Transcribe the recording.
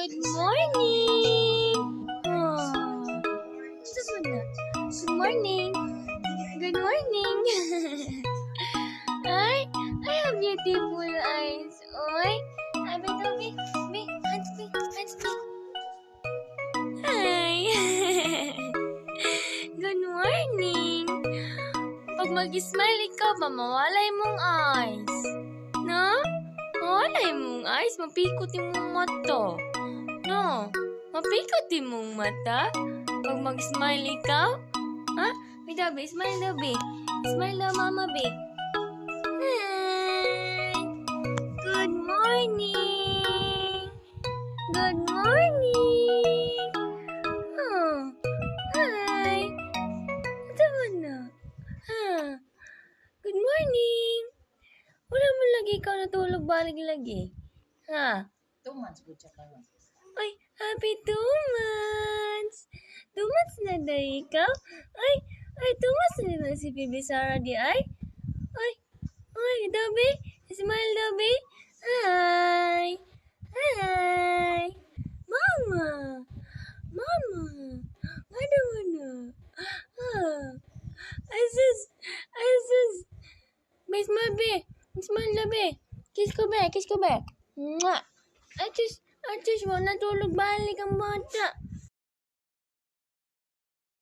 Good morning! Oh, ito mo na. Good morning! Good morning! Ay, I have beautiful eyes. Oy, ay, be, hands me. Hi! Good morning! Pag mag-smile ikaw, mamawalay mong eyes. No? Mawalay mong eyes, mapikot yung mata. No? Mapikot yung mata? Pag mag-smile ikaw? Ha? Bida, be, smile daw, be. Smile daw, mama, be. Hi! Good morning! Good morning! Oh, hi! Ito mo na. Ha? Good morning! Wala mo lagi ikaw natulog balik lagi. Ha? 2 months po siya karon. Ay, happy 2 months! 2 months na dahil ikaw? Ay, 2 months na si Bibi Sarah di ay? Ay, Dobby? Smile, Dobby? Hi! Hi! Mama! Ano mo na? Ah! Asus! Smile, be! Smile na, be! Kiss ko, be! Mwah! Atus, mo natulog balik ang bata.